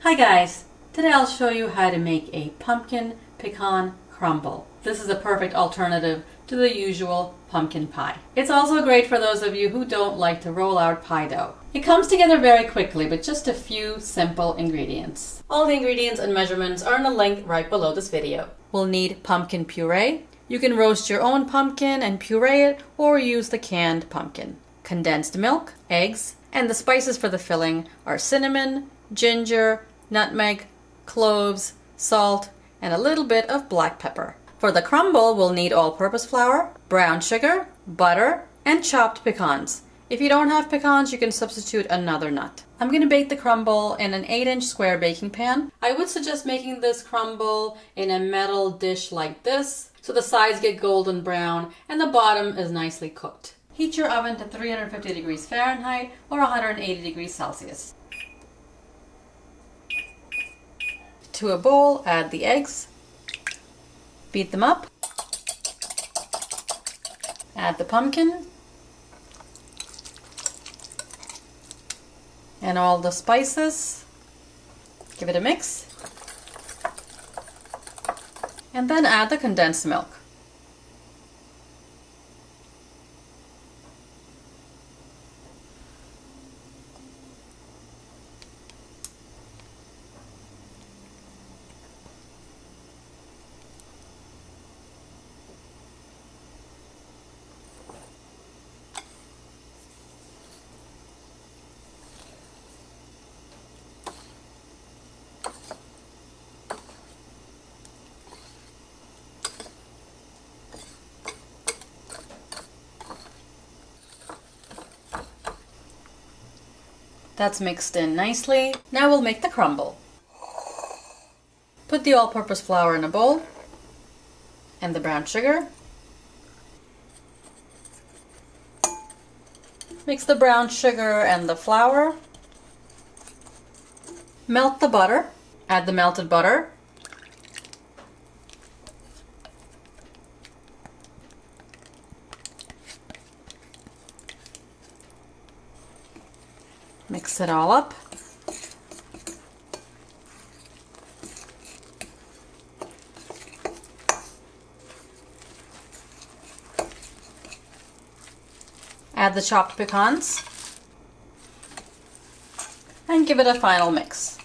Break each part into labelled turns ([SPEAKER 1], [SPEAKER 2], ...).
[SPEAKER 1] Hi guys! Today I'll show you how to make a pumpkin pecan crumble. This is a perfect alternative to the usual pumpkin pie. It's also great for those of you who don't like to roll out pie dough. It comes together very quickly with just a few simple ingredients. All the ingredients and measurements are in a link right below this video. We'll need pumpkin puree. You can roast your own pumpkin and puree it or use the canned pumpkin. Condensed milk, eggs, and the spices for the filling are cinnamon, ginger, nutmeg, cloves, salt, and a little bit of black pepper. For the crumble, we'll need all-purpose flour, brown sugar, butter, and chopped pecans. If you don't have pecans, you can substitute another nut. I'm going to bake the crumble in an 8-inch square baking pan. I would suggest making this crumble in a metal dish like this, so the sides get golden brown and the bottom is nicely cooked. Heat your oven to 350 degrees Fahrenheit or 180 degrees Celsius. To a bowl, add the eggs, beat them up, add the pumpkin, and all the spices, give it a mix, and then add the condensed milk. That's mixed in nicely. Now we'll make the crumble. Put the all-purpose flour in a bowl and the brown sugar. Mix the brown sugar and the flour. Melt the butter. Add the melted butter. Mix it all up. Add the chopped pecans and give it a final mix.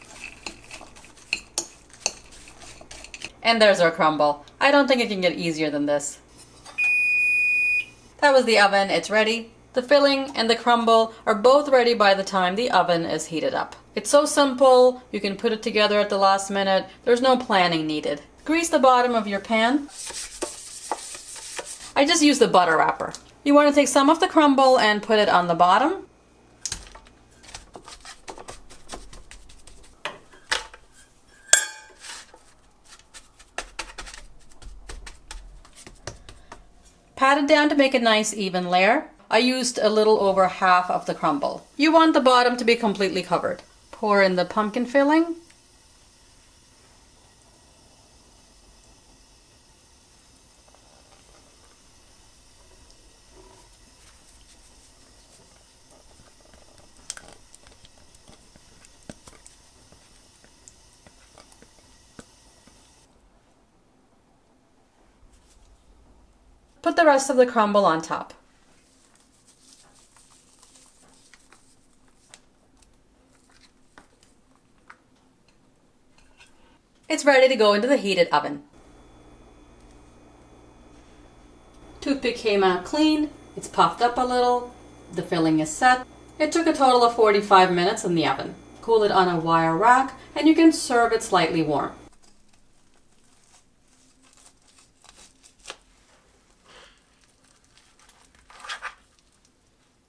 [SPEAKER 1] And there's our crumble. I don't think it can get easier than this. That was the oven. It's ready. The filling and the crumble are both ready by the time the oven is heated up. It's so simple, you can put it together at the last minute. There's no planning needed. Grease the bottom of your pan. I just use the butter wrapper. You want to take some of the crumble and put it on the bottom. Pat it down to make a nice even layer. I used a little over half of the crumble. You want the bottom to be completely covered. Pour in the pumpkin filling. Put the rest of the crumble on top. It's ready to go into the heated oven. Toothpick came out clean, it's puffed up a little, the filling is set. It took a total of 45 minutes in the oven. Cool it on a wire rack and you can serve it slightly warm.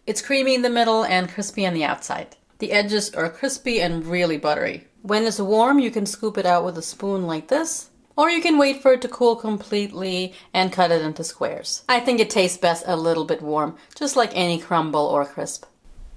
[SPEAKER 1] It's creamy in the middle and crispy on the outside. The edges are crispy and really buttery. When it's warm, you can scoop it out with a spoon like this, or you can wait for it to cool completely and cut it into squares. I think it tastes best a little bit warm, just like any crumble or crisp.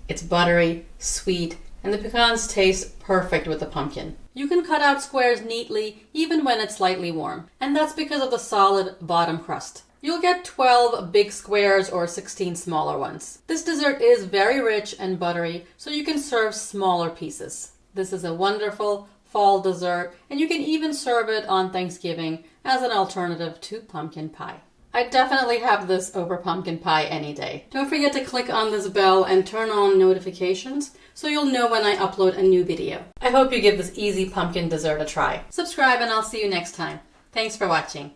[SPEAKER 1] It's buttery, sweet, and the pecans taste perfect with the pumpkin. You can cut out squares neatly even when it's slightly warm, and that's because of the solid bottom crust. You'll get 12 big squares or 16 smaller ones. This dessert is very rich and buttery, so you can serve smaller pieces. This is a wonderful fall dessert, and you can even serve it on Thanksgiving as an alternative to pumpkin pie. I'd definitely have this over pumpkin pie any day. Don't forget to click on this bell and turn on notifications so you'll know when I upload a new video. I hope you give this easy pumpkin dessert a try. Subscribe and I'll see you next time. Thanks for watching.